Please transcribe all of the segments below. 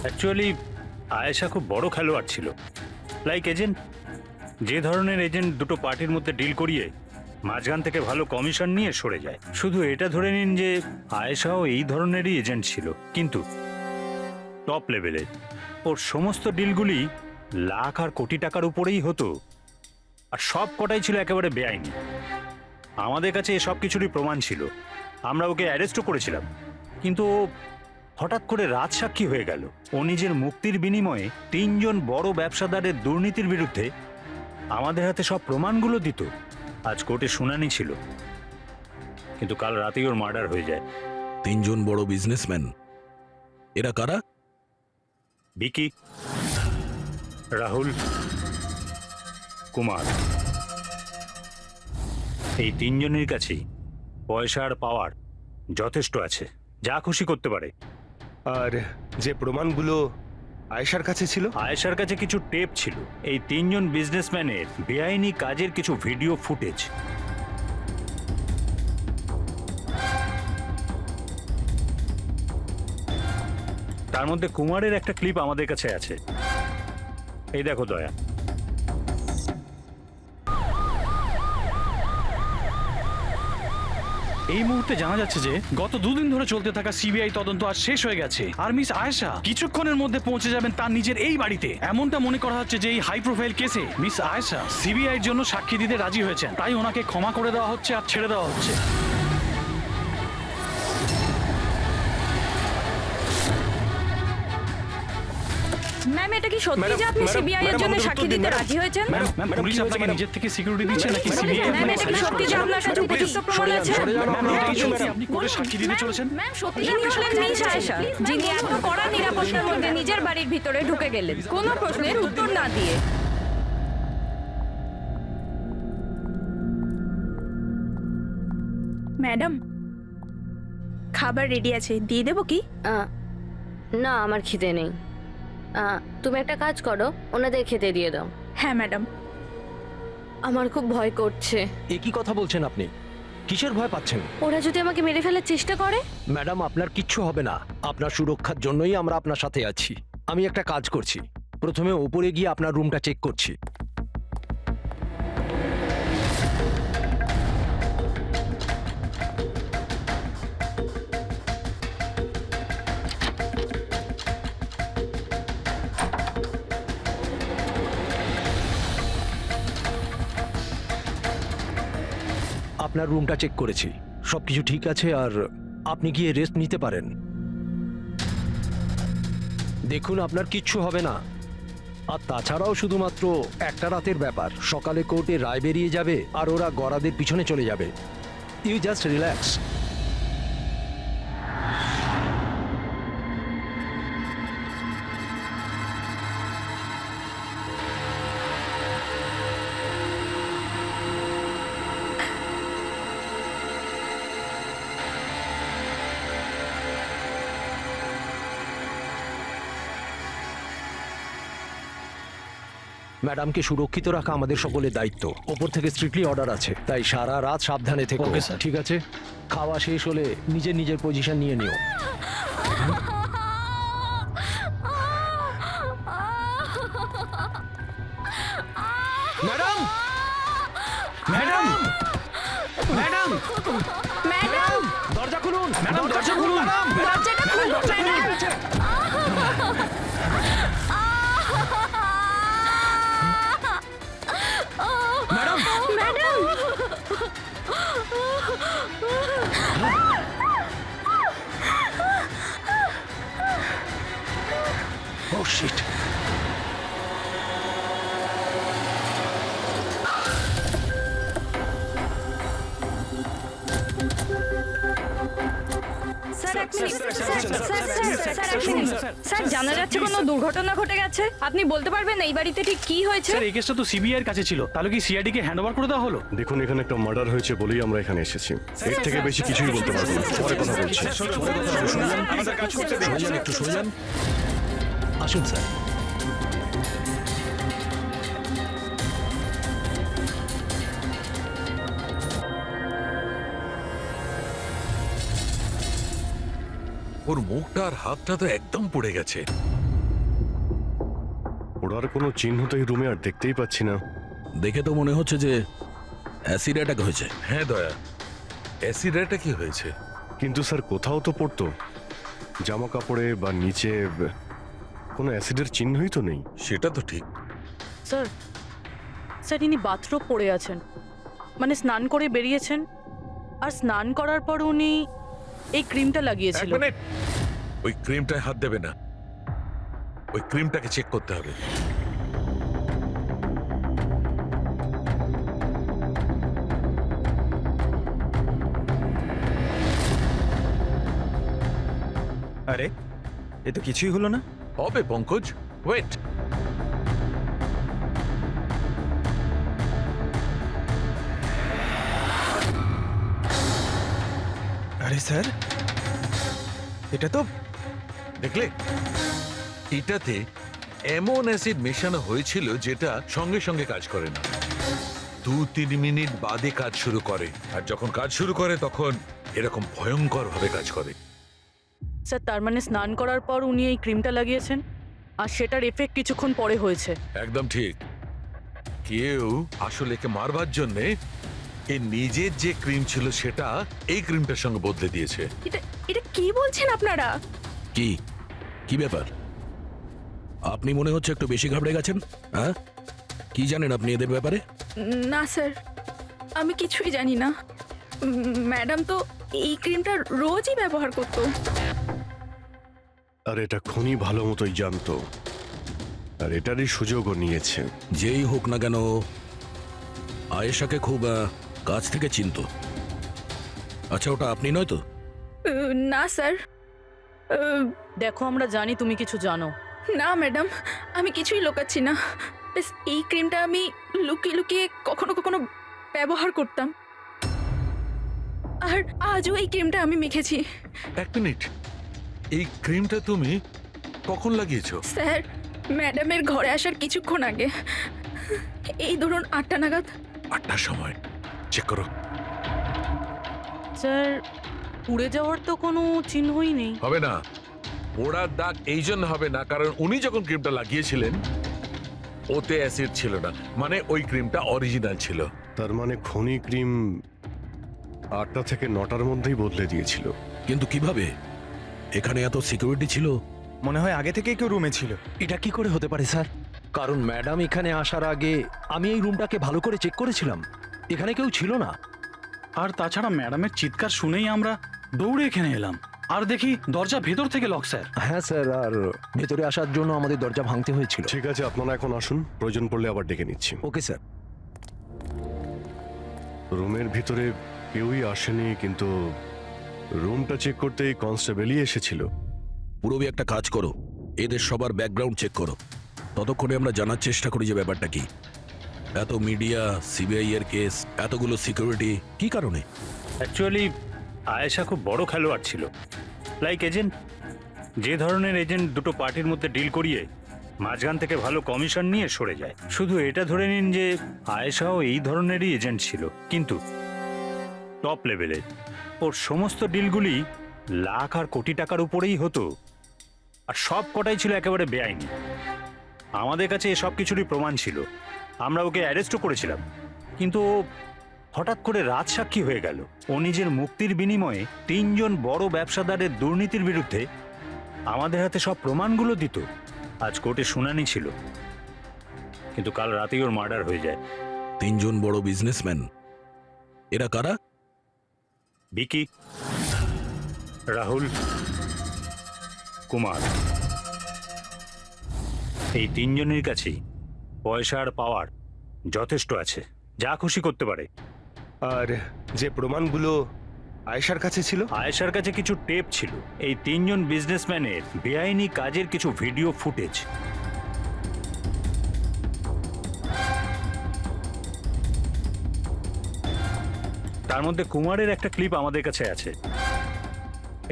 Actually Ayesha খুব বড় খেলোয়াড় ছিল, লাইক এজেন্ট। যে ধরনের এজেন্ট দুটো পার্টির মধ্যে ডিল করিয়ে মাঝখান থেকে ভালো কমিশন নিয়ে সরে যায়, শুধু এটা ধরে নিন যে আয়েশাও এই ধরনেরই এজেন্ট ছিল, কিন্তু টপ লেভেলের। ওর সমস্ত ডিলগুলি লাখ আর কোটি টাকার উপরেই হতো, আর সব কটাই ছিল একেবারে বেআইনি। আমাদের কাছে এসব কিছুরই প্রমাণ ছিল, আমরা ওকে অ্যারেস্টও করেছিলাম। কিন্তু ও হঠাৎ করে রাজসাক্ষী হয়ে গেল। ও নিজের মুক্তির বিনিময়ে 3 জন বড় ব্যবসাদারের দুর্নীতির বিরুদ্ধে আমাদের হাতে সব প্রমাণগুলো দিত। আজ কোর্টে শুনানি ছিল, কিন্তু কাল রাতেই ওর মার্ডার হয়ে যায়। 3 জন বড় বিজনেসম্যান, এরা কারা? বিকি, রাহুল, কুমার। এই 3 জনের কাছেই পয়সা আর পাওয়ার যথেষ্ট আছে, যা খুশি করতে পারে। আর যে প্রমাণগুলো আয়েশার কাছে ছিল, আয়েশার কাছে কিছু টেপ ছিল, এই 3 জন বিজনেসম্যানের বেআইনি কাজের কিছু ভিডিও ফুটেজ। তার মধ্যে কুমারের একটা ক্লিপ আমাদের কাছে আছে, এই দেখো দয়া। এই মুহূর্তে জানা যাচ্ছে যে গত 2 দিন ধরে চলতে থাকা সিবিআই তদন্ত আজ শেষ হয়ে গেছে, আর মিস আয়েশা কিছুক্ষণের মধ্যে পৌঁছে যাবেন তার নিজের এই বাড়িতে। এমনটা মনে করা হচ্ছে যে এই হাই প্রোফাইল কেসে মিস আয়েশা সিবিআই এর জন্য সাক্ষী দিতে রাজি হয়েছেন, তাই ওনাকে ক্ষমা করে দেওয়া হচ্ছে আর ছেড়ে দেওয়া হচ্ছে। ম্যাম, এটা কি সত্যি যে আপনি সিবিআই এর জন্য সাক্ষী দিতে রাজি হয়েছেন? ম্যাম, পুলিশ আপনাকে নিজের থেকে সিকিউরিটি দিচ্ছে নাকি সিবিআই? ম্যাম, এটা কি সত্যি যে আপনার কাছে উপযুক্ত প্রমাণ আছে? ম্যাম, এটাই সত্যি আপনি কোর্টে সাক্ষী দিতে চলেছেন? ম্যাম, সত্যি ইনি হলেন মিস আয়েশা, যিনি এত কড়া নিরাপত্তার মধ্যে নিজের বাড়ির ভিতরে ঢুকে গেলেন কোনো প্রশ্নের উত্তর না দিয়ে। ম্যাডাম, খাবার রেডি আছে, দিয়ে দেবো কি? না, আমার খিদে নেই। তুমি একটা কাজ করো, ওনাদের খেতে দিয়ে দাও। হ্যাঁ ম্যাডাম। আমার খুব ভয় করছে। এ কি কথা বলছেন আপনি? কিসের ভয় পাচ্ছেন? ওরা যদি আমাকে মেরে ফেলার চেষ্টা করে? ম্যাডাম, আপনার কিচ্ছু হবে না। আপনার সুরক্ষার জন্যই আমরা আপনার সাথে আছি। আমি একটা কাজ করছি, প্রথমে ওপরে গিয়ে আপনার রুমটা চেক করছি। আপনার রুমটা চেক করেছি, সবকিছু ঠিক আছে, আর আপনি গিয়ে রেস্ট নিতে পারেন। দেখুন, আপনার কিচ্ছু হবে না। আর তাছাড়াও শুধুমাত্র একটা রাতের ব্যাপার, সকালে কোর্টে রায় বেরিয়ে যাবে আর ওরা গরাদের পিছনে চলে যাবে। You just relax. ম্যাডামকে সুরক্ষিত রাখা আমাদের সকলের দায়িত্ব। ওপর থেকে স্ট্রিক্টলি অর্ডার আছে, তাই সারা রাত সাবধানে থেকো। Okay, sir. ঠিক আছে? খাওয়া শেষ হলে নিজের নিজের পজিশন নিয়ে নিও। ম্যাডাম! ম্যাডাম! ম্যাডাম! ম্যাডাম, দরজা খুলুন! ম্যাডাম, দরজা খুলুন! দরজাটা খুলুন madam. Madam! Madam, Oh shit! Sir এক মিনিট। স্যার এক মিনিট। স্যার, জানা যাচ্ছে কোনো দুর্ঘটনা ঘটে গেছে। আপনি বলতে পারবেন এই বাড়িতে ঠিক কি হয়েছে? স্যার, এই কেসটা তো সিবিআই এর কাছে ছিল, তাহলে কি সিআইডি কে হ্যান্ড ওভার করে দেওয়া হলো? দেখুন এখানে একটা মার্ডার হয়েছে বলেই আমরা এখানে এসেছি। এর থেকে বেশি কিছুই বলতে পারবো না, পরে কথা বলছি। একটু সরে যান। আসুন স্যার। ওর মুখটা আর হাতটা তো একদম পুড়ে গেছে। পোড়ার কোনো চিহ্ন তো এই রুমে আর দেখতেই পাচ্ছি না। দেখে তো মনে হচ্ছে যে অ্যাসিড অ্যাটাক হয়েছে। হ্যাঁ দয়া, অ্যাসিড কি হয়েছে? কিন্তু স্যার কোথাও তো পড়তো জামা কাপড়ে বা নিচে কোনো অ্যাসিডের চিহ্নই তো নেই। সেটা তো ঠিক। স্যার স্যার ইনি বাথরোব পরে আছেন, মানে স্নান করে বেরিয়েছেন, আর স্নান করার পর উনি এই ক্রিমটা এক লাগিয়েছিল। মিনিট, ওই ক্রিমটায় হাত দেবে না, ওই ক্রিমটাকে চেক করতে হবে। আরে এ তো কিছুই হলো না। হবে পঙ্কজ, ওয়েট। আরে স্যার, এটা তো দেখলে, এটাতে এমন অ্যাসিড মেশানো হয়েছিল যেটা সঙ্গে সঙ্গে কাজ করে না, 2-3 মিনিট বাদে কাজ শুরু করে, আর যখন কাজ শুরু করে তখন এরকম ভয়ঙ্কর ভাবে কাজ করে। স্যার তার মানে স্নান করার পর উনি এই ক্রিমটা লাগিয়েছেন, আর সেটার এফেক্ট কিছুক্ষণ পরে হয়েছে। একদম ঠিক। কেউ আসলে একে মারবার জন্যে এর নিজের যে ক্রিম ছিল সেটা এই ক্রিমটার সঙ্গে বদলে দিয়েছে। এটা এটা কি বলছেন আপনারা? কি কি ব্যাপার? আপনি মনে হচ্ছে একটু বেশি ঘাবড়ে গেছেন। হ্যাঁ, কি জানেন আপনি এদের ব্যাপারে? না স্যার, আমি কিছুই জানি না। ম্যাডাম তো এই ক্রিমটা রোজই ব্যবহার করতো। আর এটা খনি ভালো মতোই জানতো, আর এটারই সুযোগও নিয়েছে। যেই হোক না কেন, আয়েশাকে খুব কাছ থেকে চিনতো। আচ্ছা, ওটা আপনি নয় তো? না স্যার, দেখো আমরা জানি তুমি কিছু জানো। না ম্যাডাম, আমি কিছুই লুকাচ্ছি না। ব্যাস এই ক্রিমটা আমি লুকিয়ে লুকিয়ে কখনো কখনো ব্যবহার করতাম, আর আজও এই ক্রিমটা আমি মেখেছি। এক মিনিট, এই ক্রিমটা তুমি কখন লাগিয়েছো? স্যার, ম্যাডামের ঘরে আসার কিছুক্ষণ আগে, এই ধরুন 8টা নাগাদ। 8টার সময়। চেক করো। স্যার পুড়ে যাওয়ার তো কোনো চিহ্নই নেই। হবে না, পোড়ার দাগ এই জন্য হবে না কারণ উনি যখন ক্রিমটা লাগিয়েছিলেন ওতে অ্যাসিড ছিল না, মানে ওই ক্রিমটা অরিজিনাল ছিল। তার মানে খনি ক্রিম 8টা থেকে 9টার মধ্যেই বদলে দিয়েছিল। কিন্তু কিভাবে? এখানে এত সিকিউরিটি ছিল। মনে হয় আগে থেকেই কেউ রুমে ছিল। এটা কি করে হতে পারে স্যার? কারণ ম্যাডাম এখানে আসার আগে আমি এই রুমটাকে ভালো করে চেক করেছিলাম, এখানে কেউ ছিল না। আর তাছাড়া ম্যাডামের চিৎকার শুনেই আমরা দৌড়ে এখানে এলাম, আর দেখি দরজা ভেতর থেকে লক স্যার। হ্যাঁ স্যার, আর ভেতরে আসার জন্য আমাদের দরজা ভাঙতে হয়েছিল। ঠিক আছে, আপনারা এখন আসুন, প্রয়োজন পড়লে আবার ডেকে নিচ্ছি। Okay sir. রুমের ভিতরে কেউই আসেনি, কিন্তু রুমটা চেক করতে কনস্টেবলই এসেছিল। পুরবি একটা কাজ করো, এদের সবার ব্যাকগ্রাউন্ড চেক করো। ততক্ষণে আমরা জানার চেষ্টা করি যে ব্যাপারটা কি। এত মিডিয়া, সিবিআই এর কেস, এতগুলো সিকিউরিটি, কি কারণে? অ্যাকচুয়ালি আয়েশা খুব বড় খেলোয়াড় ছিল, লাইক এজেন্ট। যে ধরনের এজেন্ট দুটো পার্টির মধ্যে ডিল করিয়ে মাঝখান থেকে ভালো কমিশন নিয়ে সরে যায়। শুধু এটা ধরে নিন যে আয়েশাও এই ধরনেরই এজেন্ট ছিল, কিন্তু টপ লেভেলের। ওর সমস্ত ডিলগুলি লাখ আর কোটি টাকার উপরেই হতো, আর সব কটাই ছিল একেবারে বেআইনি। আমাদের কাছে এসব কিছুরই প্রমাণ ছিল, আমরা ওকে অ্যারেস্টও করেছিলাম। কিন্তু ও হঠাৎ করে রাজসাক্ষী হয়ে গেল। ও নিজের মুক্তির বিনিময়ে 3 জন বড় ব্যবসাদারের দুর্নীতির বিরুদ্ধে আমাদের হাতে সব প্রমাণগুলো দিত। আজ কোর্টে শুনানি ছিল, কিন্তু কাল রাতেই ওর মার্ডার হয়ে যায়। 3 জন বড় বিজনেসম্যান, এরা কারা? বিকি, রাহুল, কুমার। এই 3 জনের কাছেই পয়সা আর পাওয়ার যথেষ্ট আছে, যা খুশি করতে পারে। আর যে প্রমাণগুলো আয়েশার কাছে ছিল, আয়েশার কাছে কিছু টেপ ছিল, এই 3 জন বিজনেসম্যানের বেআইনি কাজের কিছু ভিডিও ফুটেজ। তার মধ্যে কুমারের একটা ক্লিপ আমাদের কাছে আছে,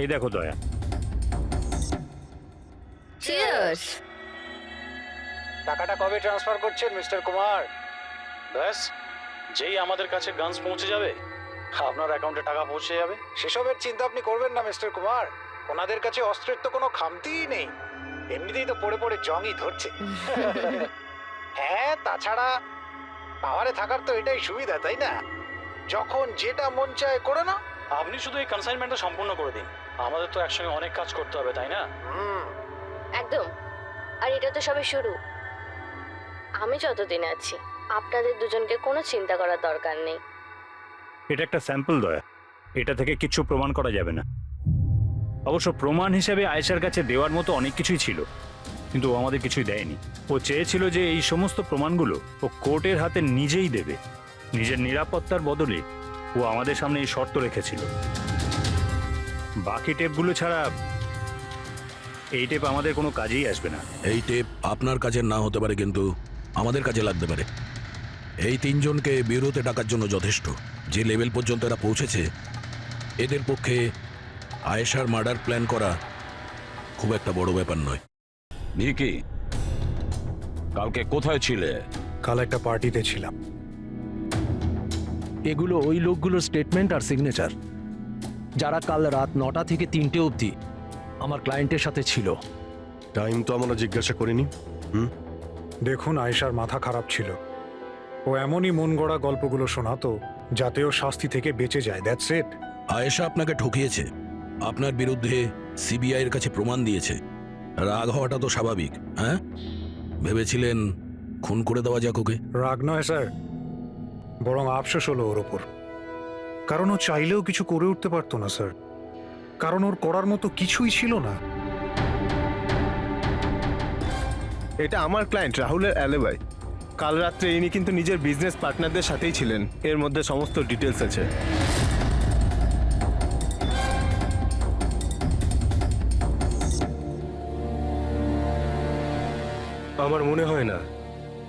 এই দেখো দয়া। চিয়ার্স। টাকাটা কবে ট্রান্সফার করছেন মিস্টার কুমার? ব্যাস, যেই আমাদের কাছে গানস পৌঁছে যাবে আপনার অ্যাকাউন্টে টাকা পৌঁছে যাবে। সেসবের চিন্তা আপনি করবেন না মিস্টার কুমার। ওনাদের কাছে অস্ত্রের তো কোনো খামতিই নেই। এমনিতেই তো পড়ে পড়ে জংই ধরছে। হ্যাঁ, তাছাড়া পাওয়ারে থাকার তো এটাই সুবিধা, তাই না? যখন যেটা মন চায় করে না। আপনি শুধু এই কনসাইনমেন্টটা সম্পূর্ণ করে দিন, আমাদের তো একসঙ্গে অনেক কাজ করতে হবে, তাই না? একদম। আর এটা তো সবে শুরু। আমি যতদিন আছি আপনাদের দুজনকে কোনো চিন্তা করার দরকার নেই। এটা একটা স্যাম্পল দয়া, এটা থেকে কিচ্ছু প্রমাণ করা যাবে না। অবশ্য প্রমাণ হিসেবে আয়েশার কাছে দেওয়ার মতো অনেক কিছুই ছিল, কিন্তু ও আমাদের কিছুই দেয়নি। ও চেয়েছিল যে এই সমস্ত প্রমাণগুলো ও কোর্টের হাতে নিজেই দেবে। নিজের নিরাপত্তার বদলে ও আমাদের সামনে এই শর্ত রেখেছিল। বাকি টেপগুলো ছাড়া এই টেপ আমাদের কোনো কাজেই আসবে না। এই টেপ আপনার কাজের না হতে পারে, কিন্তু আমাদের কাজে লাগতে পারে। এই তিনজনকে বিউরোতে ডাকার জন্য যথেষ্ট। যে লেভেল পর্যন্ত এরা পৌঁছেছে, এদের পক্ষে আয়েশার মার্ডার প্ল্যান করা খুব একটা বড় ব্যাপার নয়। ভিকি, কালকে কোথায় ছিলে? কাল একটা পার্টিতে ছিলাম। এগুলো ওই লোকগুলোর স্টেটমেন্ট আর সিগনেচার, যারা কাল রাত 9টা থেকে 3টে অবধি আমার ক্লায়েন্টের সাথে ছিল। টাইম তো আমরা জিজ্ঞাসা করিনি। দেখুন, আয়েশার মাথা খারাপ ছিল। ও এমনই মন গড়া গল্পগুলো শোনাতো যাতে ও শাস্তি থেকে বেঁচে যায়। That's it. আয়েশা আপনাকে ঠকিয়েছে, আপনার বিরুদ্ধে সিবিআই এর কাছে প্রমাণ দিয়েছে। রাগ হওয়াটা তো স্বাভাবিক। হ্যাঁ, ভেবেছিলেন খুন করে দেওয়া যাক ওকে? রাগ নয় স্যার, বরং আফসোস হলো ওর ওপর। কারণ ও চাইলেও কিছু করে উঠতে পারতো না স্যার, কারণ ওর করার মতো কিছুই ছিল না। এটা আমার ক্লায়েন্ট রাহুলের অ্যালিবাই। কাল রাত্রে ইনি কিন্তু নিজের বিজনেস পার্টনারদের সাথেই ছিলেন। এর মধ্যে সমস্ত ডিটেলস আছে। আমার মনে হয় না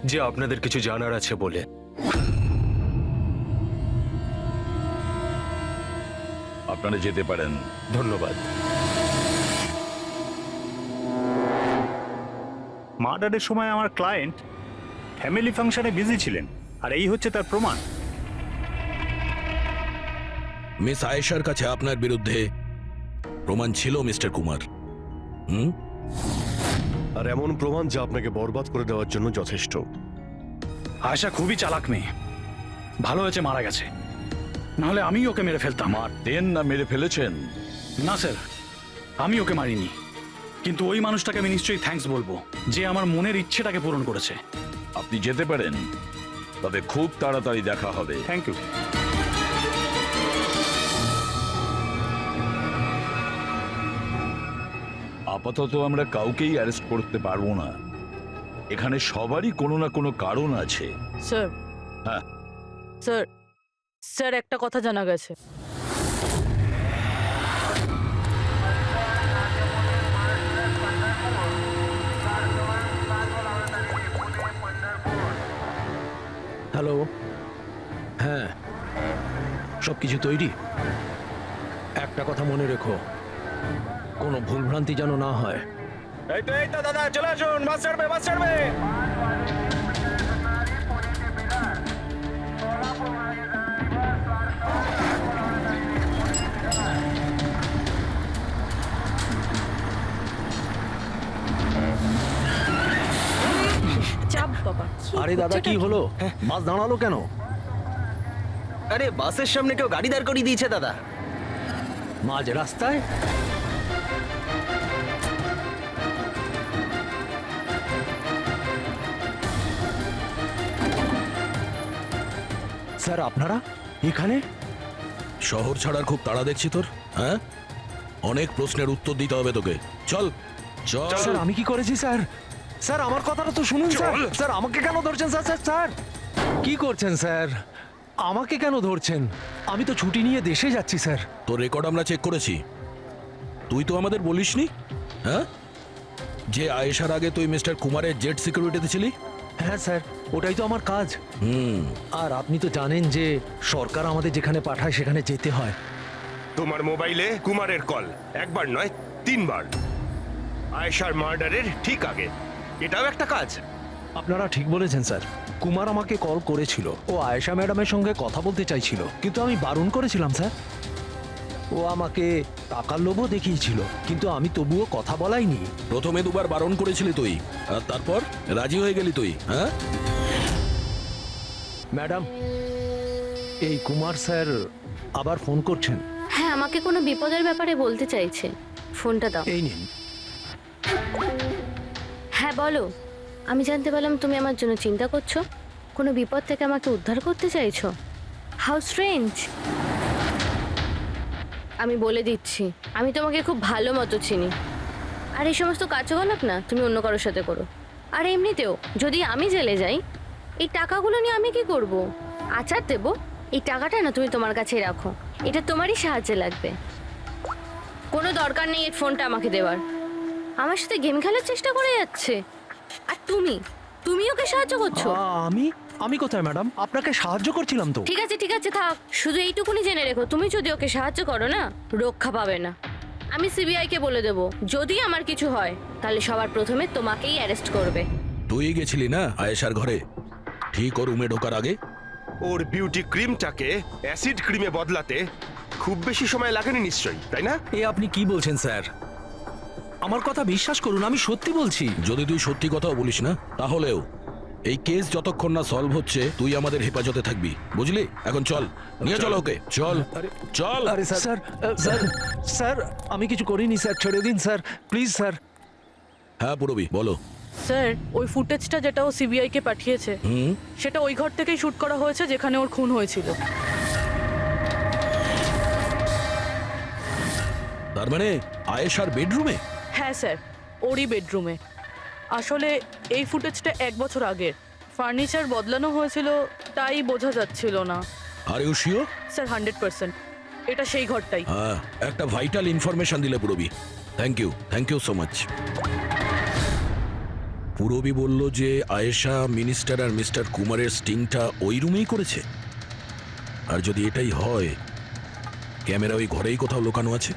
যে আপনাদের কিছু জানার আছে বলে। আপনারা যেতে পারেন। ধন্যবাদ। মার্ডারের সময় আমার ক্লায়েন্ট ফ্যামিলি ফাংশনে বিজি ছিলেন, আর এই হচ্ছে তার প্রমাণ। মিস আয়েশার কাছে আপনার বিরুদ্ধে প্রমাণ ছিল মিস্টার কুমার। আর এমন প্রমাণ যা আপনাকে বরবাদ করে দেওয়ার জন্য যথেষ্ট। আয়েশা খুবই চালাক মেয়ে, ভালো হয়েছে মারা গেছে, নাহলে আমি ওকে মেরে ফেলতাম। মারতেন না মেরে ফেলেছেন? না স্যার, আমি ওকে মারিনি, কিন্তু ওই মানুষটাকে আমি নিশ্চয়ই থ্যাঙ্কস বলবো যে আমার মনের ইচ্ছেটাকে পূরণ করেছে। আপনি যেতে পারেন, তবে খুব তাড়াতাড়ি দেখা হবে। Thank you. আপাতত আমরা কাউকেই অ্যারেস্ট করতে পারবো না। এখানে সবারই কোনো না কোনো কারণ আছে। স্যার, হ্যাঁ স্যার, স্যার একটা কথা জানা গেছে। হ্যালো, হ্যাঁ, সব কিছু তৈরি। একটা কথা মনে রেখো, কোনো ভুলভ্রান্তি যেন না হয়। এই তো দাদা, চলে আসুন, বাস ছাড়বে, বাস ছাড়বে। চাপ বাবা। আরে দাদা, কি হলো? বাস দাঁড়ালো কেন? আরে বাসের সামনে কেউ গাড়ি দাঁড় করিয়ে দিয়েছে দাদা। মাঝ রাস্তায়? স্যার, আপনারা এখানে? শহর ছাড়ার খুব তাড়া দেখছি তোর। হ্যাঁ, অনেক প্রশ্নের উত্তর দিতে হবে তোকে। চল চল। স্যার, আমি কি করেছি স্যার? স্যার, আমার কথাটা তো শুনুন স্যার। স্যার, আমাকে কেন ধরছেন স্যার? স্যার স্যার কি করছেন স্যার? আমাকে কেন ধরছেন? আমি তো ছুটি নিয়ে দেশে যাচ্ছি স্যার। তোর রেকর্ড আমরা চেক করেছি। তুই তো আমাদের বলিসনি, হ্যাঁ, যে আয়েশার আগে তুই মিস্টার কুমারের জেট সিকিউরিটিতে ছিলি? হ্যাঁ স্যার, ওটাই তো আমার কাজ। আর আপনি তো জানেন যে সরকার আমাদের যেখানে পাঠায় সেখানে যেতে হয়। তোমার মোবাইলে কুমারের কল একবার নয় 3 বার, আয়েশার মার্ডারের ঠিক আগে। এটাও একটা কাজ। আপনারা ঠিক বলেছেন স্যার। কুমার আমাকে কল করেছিল, ও আয়েশা ম্যাডামের সঙ্গে কথা বলতে চাইছিল, কিন্তু আমি বারণ করেছিলাম স্যার। ও ও আমাকে টাকার লোভও দেখিয়েছিল, কিন্তু আমি তবুও কথা বলাইনি। প্রথমে দুবার বারণ করেছিলি তুই, আর তারপর রাজি হয়ে গেলি তুই, হ্যাঁ? ম্যাডাম, এই কুমার স্যার আবার ফোন করছেন। হ্যাঁ, আমাকে কোনো বিপদের ব্যাপারে বলতে চাইছে। ফোনটা দাও। এই নিন। হ্যাঁ বলো। আমি জানতে পারলাম তুমি আমার জন্য চিন্তা করছো, কোনো বিপদ থেকে আমাকে উদ্ধার করতে চাইছো। How strange. আমি বলে দিচ্ছি, আমি তোমাকে খুব ভালো মতো চিনি। আর এই সমস্ত কার্যকলাপ না তুমি অন্য কারোর সাথে করো। আর এমনিতেও যদি আমি জেলে যাই, এই টাকাগুলো নিয়ে আমি কি করব? আচার দেবো? এই টাকাটা না তুমি তোমার কাছেই রাখো, এটা তোমারই সাহায্যে লাগবে। কোনো দরকার নেই এই ফোনটা আমাকে দেওয়ার। আমার সাথে গেম খেলার চেষ্টা করে যাচ্ছে, আর তুমি ওকে সাহায্য করছো। আমি কোথায় ম্যাডাম? আপনাকে সাহায্য করছিলাম তো। ঠিক আছে থাক, শুধু এইটুকুনি জেনে রেখো, তুমি যদি ওকে সাহায্য করো না, রক্ষা পাবে না। আমি সিবিআই কে বলে দেবো, যদি আমার কিছু হয় তাহলে সবার প্রথমে তোমাকেই অ্যারেস্ট করবে। তুই গেছিলি না আয়েশার ঘরে ঠিক ওর রুমে ঢোকার আগে? ওর বিউটি ক্রিমটাকে অ্যাসিড ক্রিমে বদলাতে খুব বেশি সময় লাগেনি নিশ্চয়ই, তাই না? এ আপনি কি বলছেন স্যার? আমার কথা বিশ্বাস করুন, আমি সত্যি বলছি। যদি তুই সত্যি কথাও বলিস না, তাহলেও এই কেস যতক্ষণ না সলভ হচ্ছে তুই আমাদের হেফাজতে থাকবি, বুঝলি? এখন চল, নিয়ে চল ওকে, চল চল। আরে স্যার স্যার স্যার আমি কিছু করিনি স্যার, ছেড়ে দিন স্যার, প্লিজ স্যার। হ্যাঁ পুরবি, বলো। স্যার, ওই ফুটেজটা যেটা ও সিবিআই কে পাঠিয়েছে, সেটা ওই ঘর থেকেই শুট করা হয়েছে যেখানে ওর খুন হয়েছিল। তার মানে আয়েশার বেডরুমে? হ্যাঁ স্যার, ওরই বেডরুমে। আসলে এই ফুটেজটা 1 বছর আগের, ফার্নিচার বদলানো হয়েছিল তাই বোঝা যাচ্ছিল না। Are you sure? স্যার 100%, এটা সেই ঘরটাই। হ্যাঁ, একটা ভাইটাল ইনফরমেশন দিলে Purabi, thank you so much. Purabi বলল যে আয়েশা মিনিস্টার আর মিস্টার কুমারের স্টিংটা ওই রুমেই করেছে। আর যদি এটাই হয়, ক্যামেরা ওই ঘরেই কোথাও লুকানো আছে,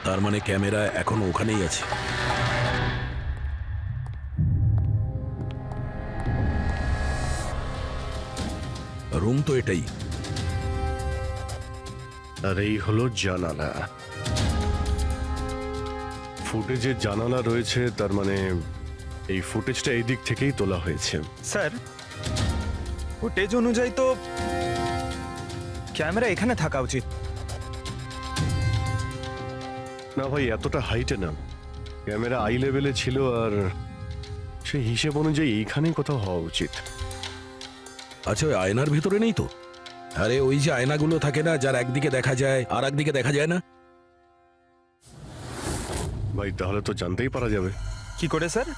তার মানে ক্যামেরা এখনো ওখানেই আছে। রুম তো এটাই। আর এই হলো জানালা। ফুটেজে জানালা রয়েছে, তার মানে এই ফুটেজটা এই দিক থেকেই তোলা হয়েছে। স্যার, ফুটেজ অনুযায়ী তো ক্যামেরা এখানে থাকা উচিত। না ভাই, এতটা হাইটে না, ক্যামেরা আই লেভেলে ছিল, আর সেই হিসেব অনুযায়ী এইখানেই কোথাও হওয়া উচিত। আচ্ছা, ওই আয়নার ভিতরে নেই তো? আরে ওই যে আয়নাগুলো থাকে না, যার একদিকে দেখা যায় আর একদিকে দেখা যায় না। ভাই তাহলে তো জানতেই পারা যাবে। কি করে স্যার?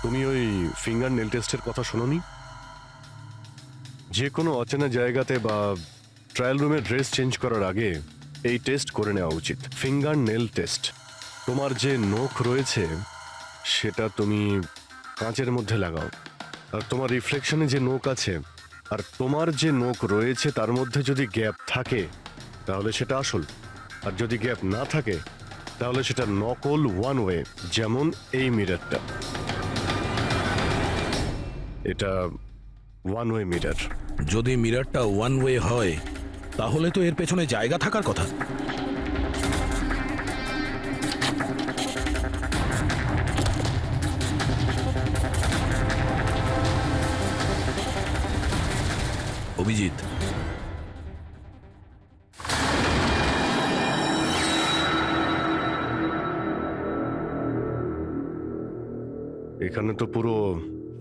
তুমি ওই ফিঙ্গার নেল টেস্টের কথা শোনোনি? যে কোনো অচেনা জায়গাতে বা ট্রায়াল রুমে ড্রেস চেঞ্জ করার আগে এই টেস্ট করে নেওয়া উচিত, ফিঙ্গার নেল টেস্ট। তোমার যে নখ রয়েছে সেটা তুমি কাঁচের মধ্যে লাগাও, আর তোমার রিফ্লেকশনে যে নখ আছে আর তোমার যে নখ রয়েছে তার মধ্যে যদি গ্যাপ থাকে তাহলে সেটা আসল, আর যদি গ্যাপ না থাকে তাহলে সেটা নকল ওয়ান ওয়ে। যেমন এই মিররটা, এটা ওয়ান ওয়ে মিরর। যদি মিররটা ওয়ান ওয়ে হয় তাহলে তো এর পেছনে জায়গা থাকার কথা। অভিজিৎ, এখানে তো পুরো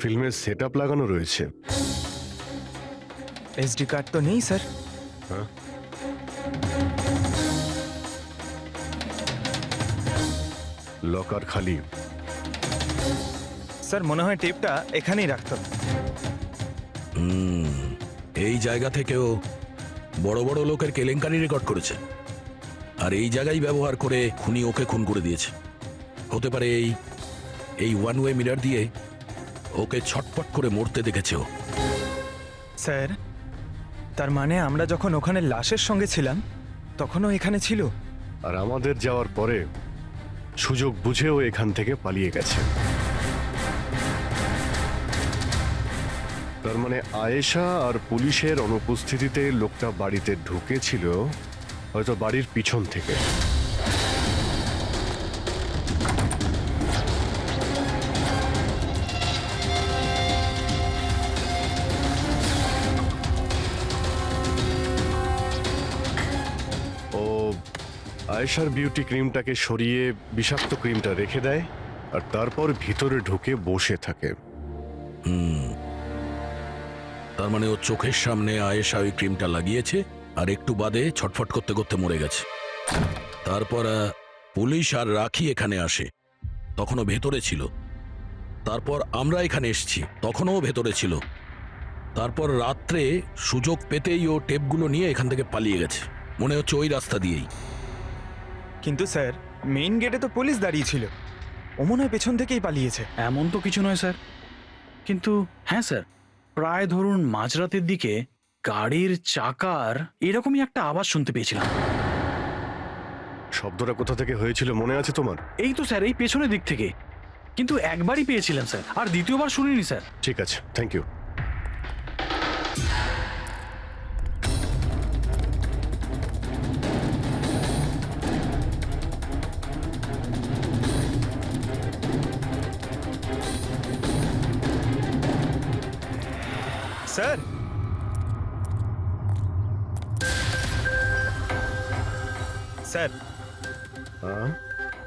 ফিল্মের সেট আপ লাগানো রয়েছে। এসডি কার্ড তো নেই স্যার। হ্যাঁ, লকার খালি। স্যার মনে হয় টেপটা এখানেই রাখতাম। এই জায়গা থেকেও বড় বড় লোকের কেলেঙ্কারি রেকর্ড করেছে, আর এই জায়গায় ব্যবহার করে খুনি ওকে খুন করে দিয়েছে। হতে পারে এই ওয়ান ওয়ে মিরর দিয়ে ওকে ছটপট করে মরতে দেখেছে ও। স্যার, তার মানে আমরা যখন ওখানে লাশের সঙ্গে ছিলাম তখনও এখানে ছিল, আর আমাদের যাওয়ার পরে সুযোগ বুঝেও এখান থেকে পালিয়ে গেছে। তার মানে আয়েশা আর পুলিশের অনুপস্থিতিতে লোকটা বাড়িতে ঢুকেছিল হয়তো বাড়ির পিছন থেকে। ও আয়েশার বিউটি ক্রিমটাকে সরিয়ে বিষাক্ত ক্রিমটা রেখে দেয় আর তারপর ভিতরে ঢুকে বসে থাকে। তার মানে ও চোখের সামনে আয়েশা ওই ক্রিমটা লাগিয়েছে আর একটু বাদে ছটফট করতে করতে মরে গেছে। তারপর পুলিশ আর রাখি এখানে আসে, তখনও ভেতরে ছিল। তারপর আমরা এখানে এসেছি, তখনও ও ভেতরে ছিল। তারপর রাত্রে সুযোগ পেতেই ও টেপগুলো নিয়ে এখান থেকে পালিয়ে গেছে, মনে হচ্ছে ওই রাস্তা দিয়েই। কিন্তু স্যার মেইন গেটে তো পুলিশ দাঁড়িয়ে ছিল, ও মনে হয় পেছন থেকেই পালিয়েছে। এমন তো কিছু নয় স্যার, কিন্তু হ্যাঁ স্যার, প্রায় ধরুন মাঝরাতের দিকে গাড়ির চাকার এরকমই একটা আওয়াজ শুনতে পেয়েছিলাম। শব্দটা কোথা থেকে হয়েছিল মনে আছে তোমার? এই তো স্যার, এই পেছনের দিক থেকে, কিন্তু একবারই পেয়েছিলাম স্যার, আর দ্বিতীয়বার শুনিনি স্যার। ঠিক আছে, থ্যাংক ইউ। স্যার স্যার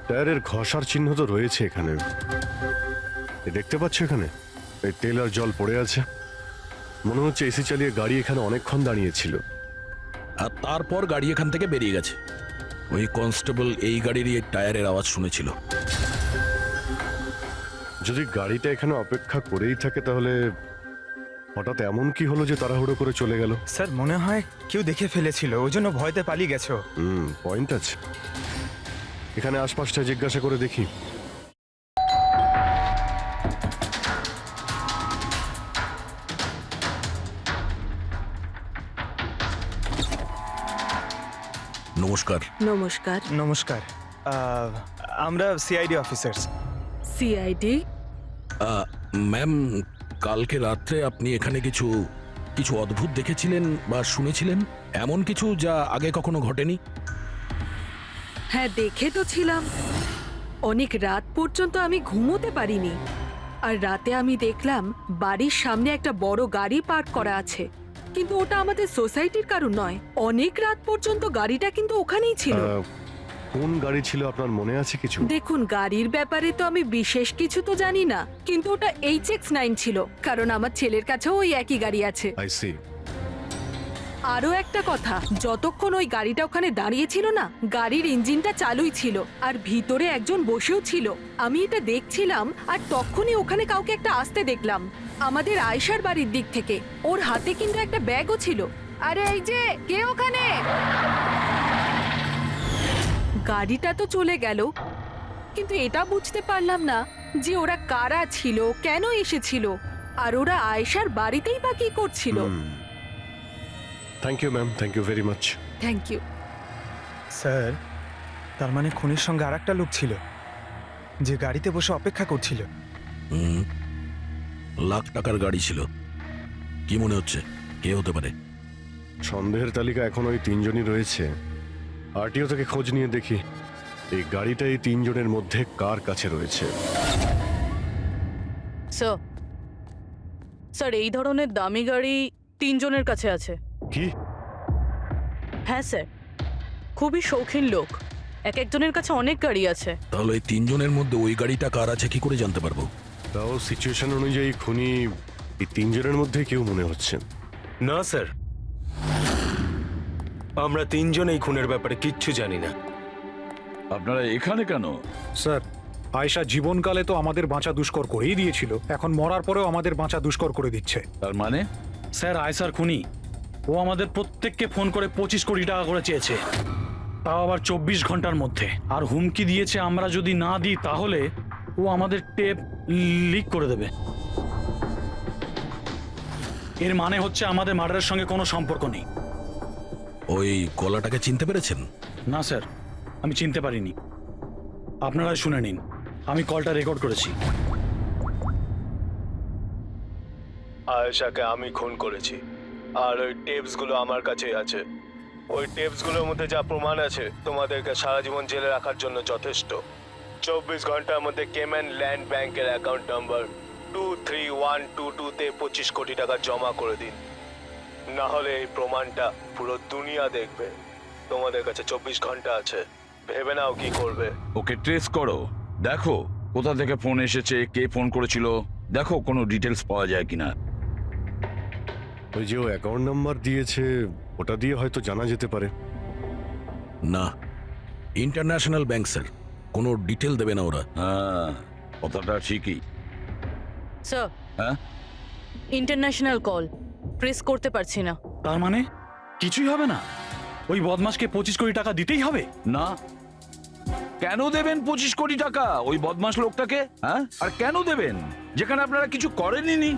টায়ারের ঘষার চিহ্ন তো রয়েছে এখানে, দেখতে পাচ্ছ এখানে এই তেল আর জল পড়ে আছে। মনে হচ্ছে এসি চালিয়ে গাড়ি এখানে অনেকক্ষণ দাঁড়িয়েছিল। আর তারপর গাড়ি এখান থেকে বেরিয়ে গেছে। ওই কনস্টেবল এই গাড়িরই টায়ারের আওয়াজ শুনেছিল। যদি গাড়িটা এখানে অপেক্ষা করেই থাকে তাহলে হঠাৎ এমন কি হলো যে তাড়াহুড়ো করে চলে গেল? স্যার মনে হয় কেউ দেখে ফেলেছিল, ওই জন্য ভয়তে পালিয়ে গেছো। পয়েন্ট আছে। এখানে আশপাশটা জিজ্ঞাসা করে দেখি। নমস্কার। নমস্কার। নমস্কার, আমরা সিআইডি অফিসার্স। সিআইডি? ম্যাম, কালকে রাত্রে আপনি এখানে কিছু কিছু অদ্ভুত দেখেছিলেন বা শুনেছিলেন, এমন কিছু যা আগে কখনো ঘটেনি? হ্যাঁ, দেখে তো ছিলাম। অনেক রাত পর্যন্ত আমি ঘুমোতে পারিনি। আর রাতে আমি দেখলাম বাড়ির সামনে একটা বড় গাড়ি পার্ক করা আছে, কিন্তু ওটা আমাদের সোসাইটির কারণ নয়। অনেক রাত পর্যন্ত গাড়িটা কিন্তু ওখানেই ছিল। কোন গাড়ি ছিল আপনার মনে আছে কিছু? দেখুন, গাড়ির ব্যাপারে তো আমি বিশেষ কিছু তো জানি না, কিন্তু ওটা HX9 ছিল, কারণ আমার ছেলের কাছেও ওই একই গাড়ি আছে। I see. আরো একটা কথা, যতক্ষণ ওই গাড়িটা ওখানে দাঁড়িয়ে ছিল না, গাড়ির ইঞ্জিনটা চালুই ছিল আর ভিতরে একজন বসেও ছিল। আমি এটা দেখছিলাম আর তখনই ওখানে কাউকে একটা আসতে দেখলাম আমাদের আয়েশার বাড়ির দিক থেকে। ওর হাতে কিন্তু একটা ব্যাগও ছিল। আরে এই যে, কে ওখানে? গাড়িটা তো চলে গেল, কিন্তু এটা বুঝতে পারলাম না যে ওরা কারা ছিল, কেন এসেছিল, আর ওরা আয়েশার বাড়িতেই বা কি করছিল। Thank you ma'am, thank you very much. Thank you. Sir তার মানে খুনির সঙ্গে আর একটা লোক ছিল যে গাড়িতে বসে অপেক্ষা করছিল। লাখ টাকার গাড়ি ছিল। কি মনে হচ্ছে কে হতে পারে? সন্দেহের তালিকা এখন ওই তিনজনই রয়েছে। আরটিও থেকে খোঁজ নিয়ে দেখি এই গাড়িটা এই তিনজনের মধ্যে কার কাছে রয়েছে। স্যার, এই ধরনের দামি গাড়ি তিনজনের কাছে আছে। কি? হ্যাঁ স্যার, খুবই শৌখিন লোক, এক একজনের কাছে অনেক গাড়ি আছে। তাহলে এই তিনজনের মধ্যে ওই গাড়িটা কার আছে কি করে জানতে পারবো? তাও সিচুয়েশন অনুযায়ী খুনি এই তিনজনের মধ্যে কেউ মনে হচ্ছে। না স্যার, আমরা তিনজন এই খুনের ব্যাপারে কিচ্ছু জানি না। আপনারা এখানে কেন? স্যার, আয়েশা জীবনকালে তো আমাদের বাঁচা দুষ্কর করেই দিয়েছিল, এখন মরার পরেও আমাদের বাঁচা দুষ্কর করে দিচ্ছে। তার মানে? স্যার, আয়েশার খুনি ও আমাদের প্রত্যেককে ফোন করে 25 কোটি টাকা করে চেয়েছে, তাও আবার 24 ঘন্টার মধ্যে। আর হুমকি দিয়েছে আমরা যদি না দিই তাহলে ও আমাদের টেপ লিক করে দেবে। এর মানে হচ্ছে আমাদের মার্ডারের সঙ্গে কোনো সম্পর্ক নেই। ওই গলাটাকে চিনতে পেরেছেন? না স্যার, আমি চিনতে পারিনি। আপনারা শুনে নিন, আমি কলটা রেকর্ড করেছি। আয়েশাকে আমি খুন করেছি আর ওই টেপসগুলো আমার কাছে আছে। ওই টেপসগুলোর মধ্যে যা প্রমাণ আছে তোমাদেরকে সারা জীবন জেলে রাখার জন্য যথেষ্ট। 24 ঘন্টার মধ্যে কেম্যান ল্যান্ড ব্যাংকের অ্যাকাউন্ট নাম্বার 23122-তে 25 কোটি টাকা জমা করে দিন, না হলে এই প্রমাণটা পুরো দুনিয়া দেখবে। তোমাদের কাছে 24 ঘন্টা আছে, ভেবে নাও কি করবে। ওকে ট্রেস করো, দেখো কোথা থেকে ফোন এসেছে, কে ফোন করেছিল, দেখো কোনো ডিটেলস পাওয়া যায় কিনা। ওই যে ও অ্যাকাউন্ট নাম্বার দিয়েছে, ওটা দিয়ে হয়তো জানা যেতে পারে। না, ইন্টারন্যাশনাল ব্যাংক স্যার, কোনো ডিটেল দেবে না ওরা। হ্যাঁ, কথাটা ঠিকই। স্যার, হ্যাঁ, ইন্টারন্যাশনাল কল, প্রেস করতে পারছি না। তার মানে কিছুই হবে না? ওই বদমাসকে 25 কোটি টাকা দিতেই হবে? না, কেন দেবেন 25 কোটি টাকা ওই বদমাশ লোকটাকে? হ্যাঁ, আর কেন দেবেন যেখানে আপনারা কিছু করেননি?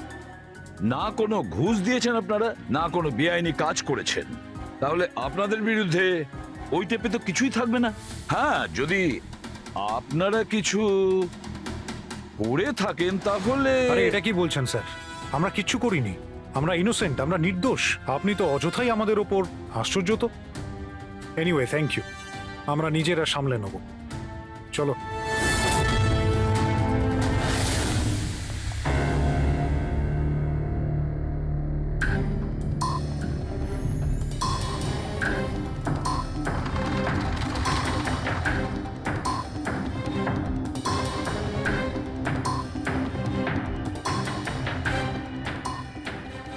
না কোনো ঘুষ দিয়েছেন আপনারা, না কোনো বেআইনি কাজ করেছেন। তাহলে আপনাদের বিরুদ্ধে ওই টেপে তো কিছুই থাকবে না। হ্যাঁ, যদি আপনারা কিছু করে থাকেন তাহলে। আরে এটা কি বলছেন স্যার? আমরা কিচ্ছু করিনি, আমরা ইনোসেন্ট, আমরা নির্দোষ। আপনি তো অযথাই আমাদের ওপর। আশ্চর্য তো। এনিওয়ে, থ্যাংক ইউ, আমরা নিজেরা সামলে নেব। চলো।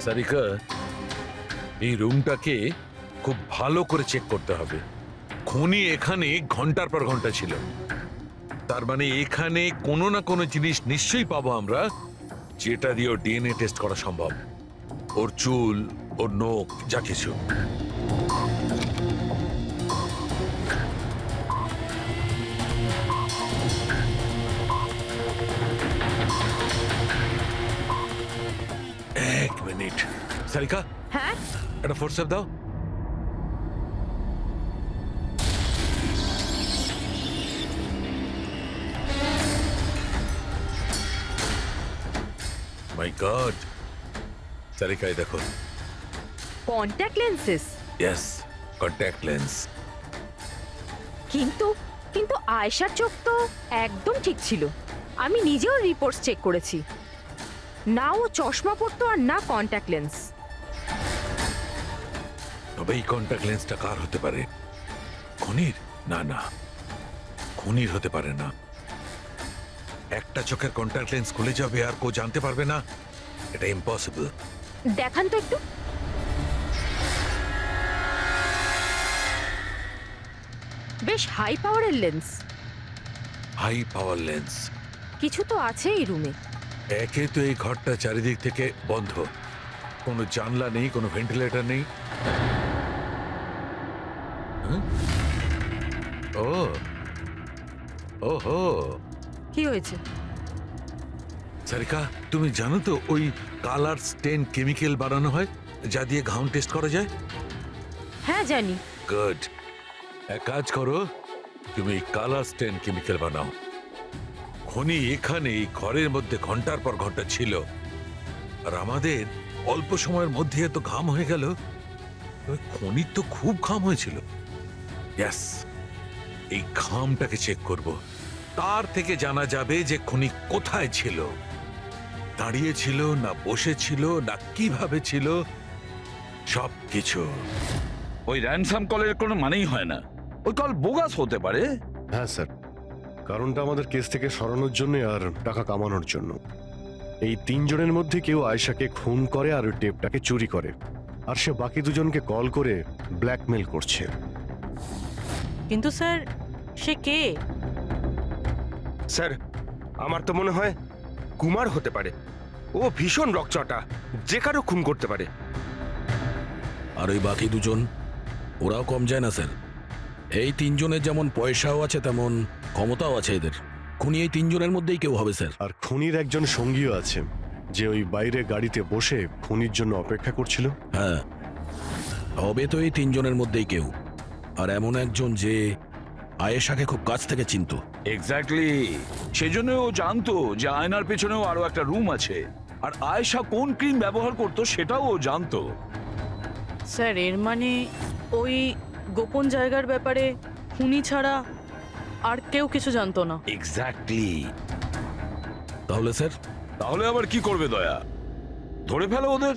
সারিকা, এই রুমটাকে খুব ভালো করে চেক করতে হবে। খনি এখানে ঘন্টার পর ঘন্টা ছিল, তার মানে এখানে কোনো না কোনো জিনিস নিশ্চয়ই পাবো আমরা, যেটা দিয়ে ওর ডিএনএ টেস্ট করা সম্ভব। ওর চুল, ওর নখ, যা কিছু। এক মিনিট সারিকা, হ্যাঁ, একটা ফোর্সেপ দাও। মাই গড, সারিকাই দেখো। Contact lenses. Yes, contact lens. কিন্তু কিন্তু আয়েশার চোখ তো একদম ঠিক ছিল। আমি নিজেও রিপোর্টস চেক করেছি, না ও চশমা পরতো আর না কন্ট্যাক্ট লেন্স। তবে এই কন্ট্যাক্ট লেন্সটা কার হতে পারে? খনির? না না, খনির হতে পারে না। একটা চোখের কন্ট্যাক্ট লেন্স খুলে যাবে আর কেউ জানতে পারবে না, এটা ইম্পসিবল। দেখান তো একটু। বেশ হাই পাওয়ারের লেন্স। High power lens? কিছু তো আছে এই রুমে। একে তো এই ঘরটা চারিদিক থেকে বন্ধ, কোনো জানলা নেই, কোনো ভেন্টিলেটর নেই। হ্যাঁ? ও ওহো, কি হয়েছে? সারিকা, তুমি জানো তো ওই কালার স্টেন কেমিক্যাল বানানো হয় যা দিয়ে ঘাম টেস্ট করা যায়? হ্যাঁ জানি। গুড, এক কাজ করো, তুমি কালার স্টেন কেমিক্যাল বানাও। খনি এখানে এই ঘরের মধ্যে ঘন্টার পর ঘন্টা ছিল, আর আমাদের অল্প সময়ের মধ্যে এত ঘাম হয়ে গেল। খনির তো খুব ঘাম হয়েছিল। ইয়েস, এই ঘামটাকে চেক করব, তার থেকে জানা যাবে যে খনি কোথায় ছিল, দাঁড়িয়ে ছিল না বসে ছিল না কিভাবে ছিল, সব কিছু। ওই র্যানসাম কলের কোনো মানেই হয় না, ওই কল বোগাস হতে পারে। হ্যাঁ স্যার, কারণটা আমাদের কেস থেকে সরানোর জন্য আর টাকা কামানোর জন্য। এই তিনজনের মধ্যে কেউ আয়েশাকে খুন করে আর ওই টেপটাকে চুরি করে, আর সে বাকি দুজনকে কল করে ব্ল্যাকমেল করছে। কিন্তু স্যার, সে কে? স্যার, আমার তো মনে হয় কুমার হতে পারে। ও ভীষণ রকচটা, যে কারো খুন করতে পারে। আর ওই বাকি দুজন, ওরাও কম যায় না স্যার। এই তিনজনের যেমন পয়সাও আছে তেমন ক্ষমতাও আছে এদের। খুনি এই তিনজনের মধ্যেই কেউ হবে স্যার। আর খুনির একজন সঙ্গীও আছে, যে ওই বাইরে গাড়িতে বসে খুনির জন্য অপেক্ষা করছিল। হ্যাঁ, হবে তো এই তিনজনের মধ্যেই কেউ, আর এমন একজন যে আয়েশাকে খুব কাছ থেকে চিনতো। এক্স্যাক্টলি, সেজন্য ও জানতো যে আয়নার পেছনেও আরো একটা রুম আছে, আর আয়েশা কোন ক্রিম ব্যবহার করতো সেটাও ও জানতো। স্যার, এর মানে ওই গোপন জায়গার ব্যাপারে খুনি ছাড়া আর কেউ কিছু জানতো না। এক্স্যাক্টলি। তাহলে স্যার তাহলে আবার কি করবে দয়া? ধরে ফেলো ওদের।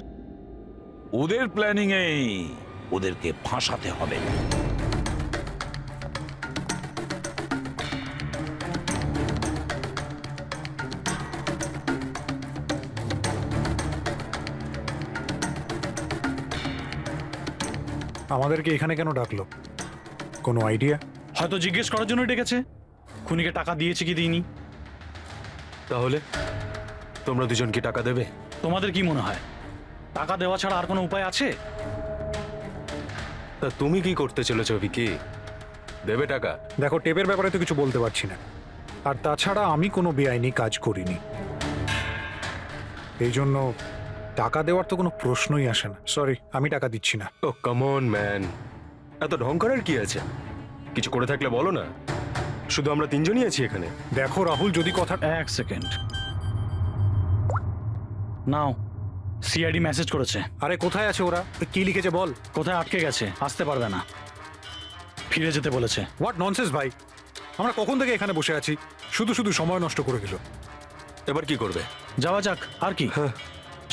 ওদের প্ল্যানিং এই ওদেরকে ফাঁসাতে হবে। আমাদেরকে এখানে কেন ডাকলো? কোনো আইডিয়া? হয়তো জিজ্ঞেস করার জন্য ডেকেছে খুনিকে টাকা দিয়েছে কি দিইনি। তাহলে তোমরা দুজন কি টাকা দেবে? তোমাদের কি মনে হয় টাকা দেওয়া ছাড়া আর কোনো উপায় আছে? তা তুমি কি করতে চলেছো ভিকি? দেবে টাকা? দেখো, টেপের ব্যাপারে তো কিছু বলতে পারছি না, আর তাছাড়া আমি কোনো বেআইনি কাজ করিনি, এই জন্য টাকা দেওয়ার তো কোনো প্রশ্নই আসে না। সরি, আমি টাকা দিচ্ছি না। ও কাম অন ম্যান, এত ঢং করার কি আছে? কিছু করে থাকলে বলো না, শুধু আমরা তিনজনই আছি এখানে। দেখো রাহুল, যদি কথা... এক সেকেন্ড নাও, সিআইডি মেসেজ করেছে। আরে কোথায় আছে ওরা? কি লিখেছে বল। কোথায় আটকে গেছে, আসতে পারবে না, ফিরে যেতে বলেছে। হোয়াট ননসেন্স ভাই, আমরা কখন থেকে এখানে বসে আছি, শুধু শুধু সময় নষ্ট করে দিল। এবার কি করবে? যাওয়া যাক, আর কি,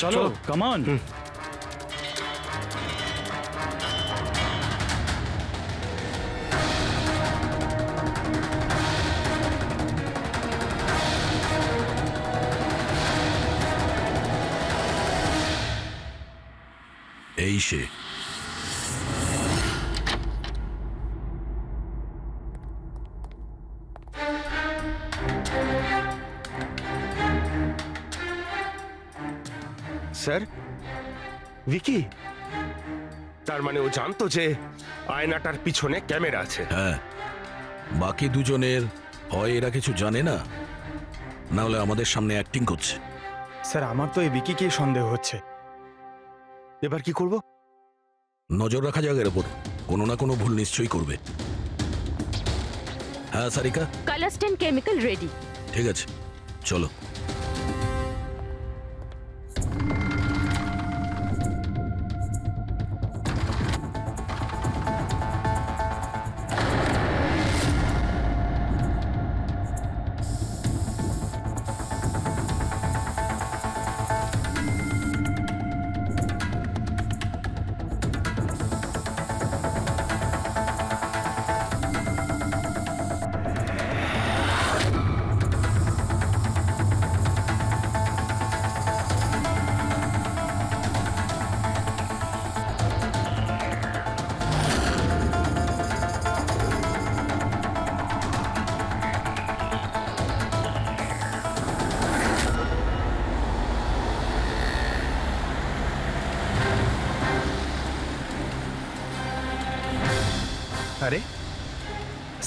চলো কাম অন। এই সে। স্যার, ভিকি, তার মানে ও জানতো যে আয়নাটার পিছনে ক্যামেরা আছে? হ্যাঁ, বাকি দুজনের হয় এরা কিছু জানে না, না হলে আমাদের সামনে অ্যাক্টিং করছে। স্যার, আমার তো এই ভিকিকে সন্দেহ হচ্ছে। এবার কি করব? নজর রাখা যাক এর উপর, কোনো না কোনো ভুল নিশ্চয়ই করবে। হ্যাঁ সারিকা, কালাস্টেন কেমিক্যাল রেডি। ঠিক আছে, চলো। আরে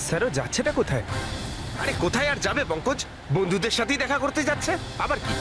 স্যারও যাচ্ছেটা কোথায়? আরে কোথায় আর যাবে পঙ্কজ, বন্ধুদের সাথেই দেখা করতে যাচ্ছে, আবার কি?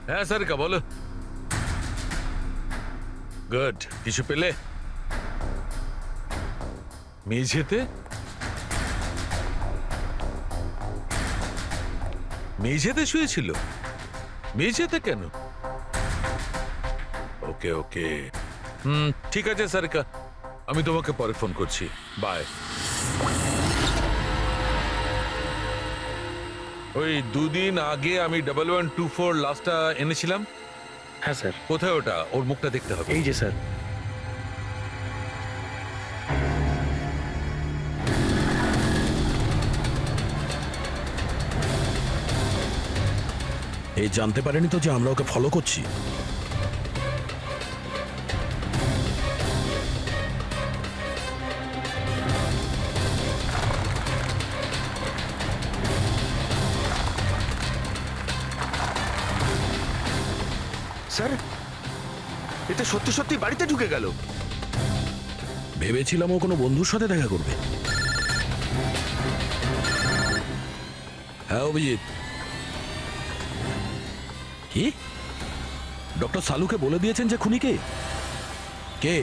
হ্যাঁ সারিকা, বলো। গুড, কিছু পেলে? মেঝেতে? মেঝেতে শুয়েছিল? মেঝেতে কেন? ওকে ওকে, ঠিক আছে সারিকা, আমি তোমাকে পরে ফোন করছি। বাই। ওই দুদিন আগে আমি 1124 লাস্টটা এনেছিলাম। হ্যাঁ স্যার। কোথায় ওটা? ওর মুখটা দেখতে হবে। এই যে স্যার। এই জানতে পারেনি তো যে আমরা ওকে ফলো করছি? স্যার এটা সত্যি সত্যি বাড়িতে ঢুকে গেল। ভেবেছিলাম ও কোনো বন্ধুর সাথে দেখা করবে। হ্যাঁ অভিজিৎ, কি ডক্টর সালুকে বলে দিয়েছেন যে খুনি কে? কে?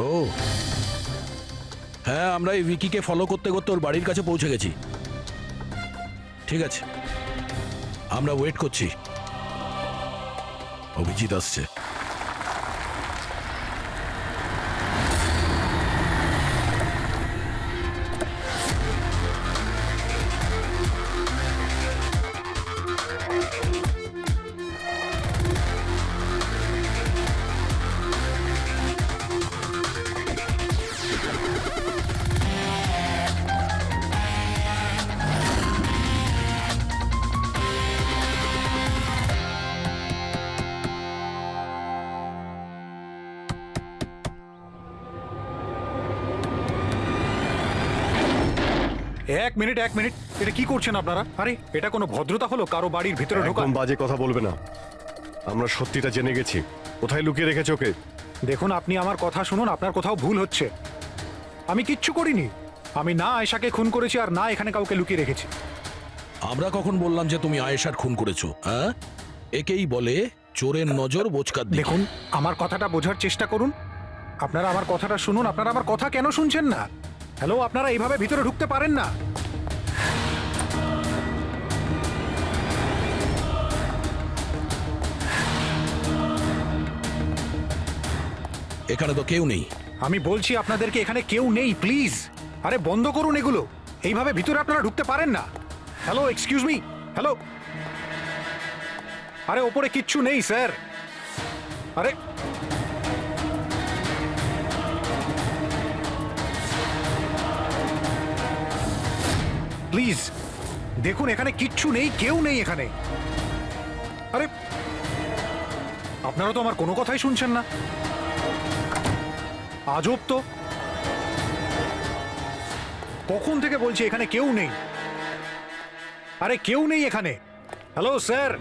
ও হ্যাঁ, আমরা এই উইকিকে ফলো করতে করতে ওর বাড়ির কাছে পৌঁছে গেছি। ঠিক আছে, আমরা ওয়েট করছি। অভিজিৎ আসছে। এক মিনিট, এটা কি করছেন আপনারা? আরে এটা কোনো ভদ্রতা হলো কারো বাড়ির ভিতরে ঢোকা? একদম বাজে কথা বলবে না। আমরা সত্যিটা জেনে গেছি। কোথায় লুকিয়ে রেখেছো ওকে? দেখুন, আপনি আমার কথা শুনুন, আপনার কোথাও ভুল হচ্ছে। আমি কিচ্ছু করিনি। আমি না আয়েশাকে খুন করেছি আর না এখানে কাউকে লুকিয়ে রেখেছি। আমরা কখন বললাম যে তুমি আয়েশার খুন করেছো? হ্যাঁ, একেই বলে চোরের নজর বোচকার দিকে। দেখুন, আমার কথাটা বোঝার চেষ্টা করুন। আপনারা আমার কথাটা শুনুন। আপনারা আমার কথা কেন শুনছেন না? হ্যালো, আপনারা এইভাবে ভিতরে ঢুকতে পারেন না। এখানে তো কেউ নেই। আমি বলছি আপনাদেরকে এখানে কেউ নেই, প্লিজ। আরে বন্ধ করুন এগুলো। এইভাবে ভিতরে আপনারা ঢুকতে পারেন না। Hello, excuse me, hello. আরে ওপরে কিচ্ছু নেই স্যার। আরে প্লিজ দেখুন, এখানে কিচ্ছু নেই, কেউ নেই এখানে। আরে আপনারা তো আমার কোনো কথাই শুনছেন না। আজব তো, কখন থেকে বলছি এখানে কেউ নেই। আরে কেউ নেই এখানে। হ্যালো স্যার,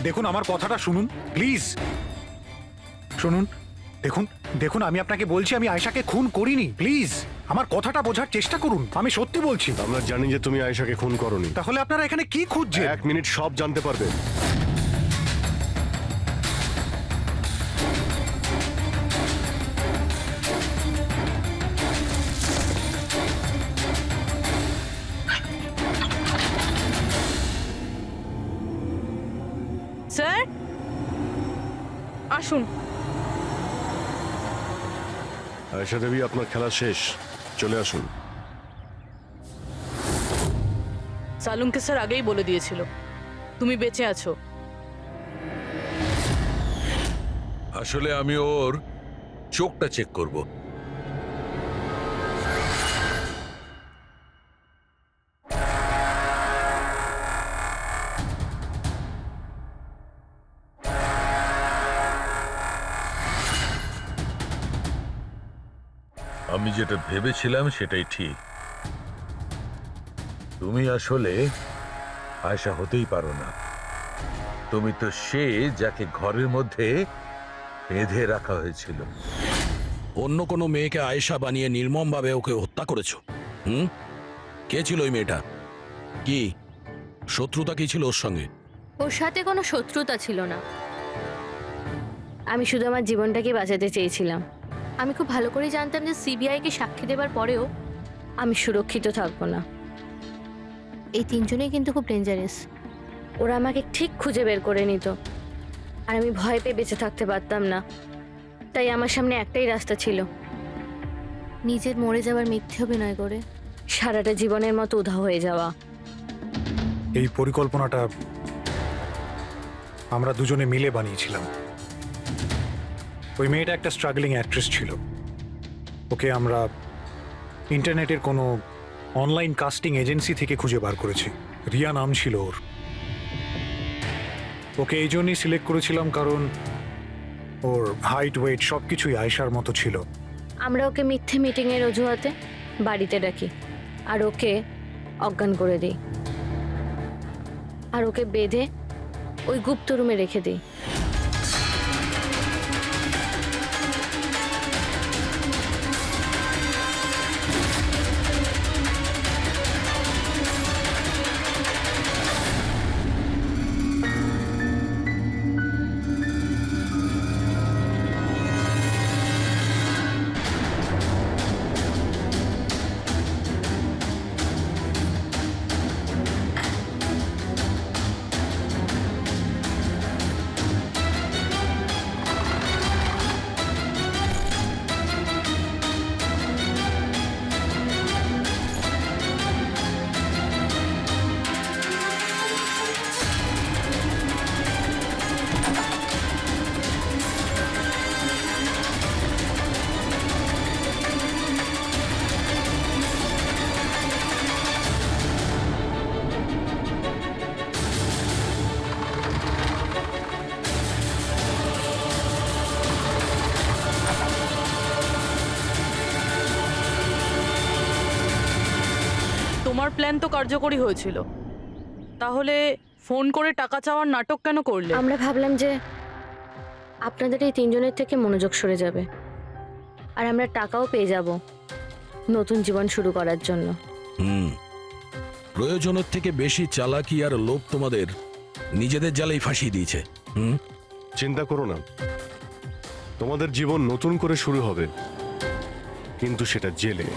দেখুন আমার কথাটা শুনুন প্লিজ। শুনুন, দেখুন দেখুন, আমি আপনাকে বলছি আমি আয়েশাকে খুন করিনি। প্লিজ আমার কথাটা বোঝার চেষ্টা করুন। আমি সত্যি বলছি। আমরা জানি যে তুমি আয়েশাকে খুন করোনি। তাহলে আপনারা এখানে কি খুঁজছেন? 1 মিনিট, সব জানতে পারবে। স্যার আসুন। আয়েশা দেবী, আপনার খেলা শেষ, চলে আসুন। সালুমকে স্যার আগেই বলে দিয়েছিল তুমি বেঁচে আছো। আসলে আমি ওর চোখটা চেক করব। আমি যেটা ভেবেছিলাম সেটাই ঠিক। তুমি আসলে আয়েশা হতেই পারো না। তুমি তো সে যাকে ঘরের মধ্যে বেঁধে রাখা হয়েছিল। অন্য কোনো মেয়েকে আয়েশা বানিয়ে নির্মমভাবে ওকে হত্যা করেছো। কে ছিল ওই মেয়েটা? কি শত্রুতা কি ছিল ওর সঙ্গে? ওর সাথে কোনো শত্রুতা ছিল না। আমি শুধু আমার জীবনটাকে বাঁচাতে চেয়েছিলাম। আমি খুব ভালো করে জানতাম যে সিবিআইকে সাক্ষী দেবার পরেও আমি সুরক্ষিত থাকবো না। এই তিনজনেই কিন্তু খুব ডেঞ্জারাস। ওরা আমাকে ঠিক খুঁজে বের করে নিত, আর আমি ভয় পেয়ে বেঁচে থাকতে পারতাম না। তাই আমার সামনে একটাই রাস্তা ছিল, নিজের মরে যাওয়ার মিথ্যে অভিনয় করে সারাটা জীবনের মতো উধাও হয়ে যাওয়া। এই পরিকল্পনাটা আমরা দুজনে মিলে বানিয়েছিলাম। ওই মেয়েটা একটা স্ট্রাগলিং অ্যাক্ট্রেস ছিল। ওকে আমরা ইন্টারনেটের কোনো অনলাইন কাস্টিং এজেন্সি থেকে খুঁজে বার করেছি। রিয়া নাম ছিল ওর। ওকে এই জন্যই সিলেক্ট করেছিলাম কারণ ওর হাইট, ওয়েট সব কিছুই আয়েশার মতো ছিল। আমরা ওকে মিথ্যে মিটিংয়ের অজুহাতে বাড়িতে ডাকি, আর ওকে অজ্ঞান করে দিই, আর ওকে বেঁধে ওই গুপ্ত রুমে রেখে দিই। তোমার প্ল্যান তো কার্যকরী হয়েছিল, তাহলে ফোন করে টাকা চাওয়ার নাটক কেন করলে? আমরা ভাবলাম যে আপনাদের এই তিনজনের থেকে মনোযোগ সরে যাবে, আর আমরা টাকাও পেয়ে যাব নতুন জীবন শুরু করার জন্য। প্রয়োজনের থেকে বেশি চালাকি আর লোভ তোমাদের নিজেদের জালেই ফাঁসিয়ে দিয়েছে। চিন্তা করো না, তোমাদের জীবন নতুন করে শুরু হবে, কিন্তু সেটা জেলে।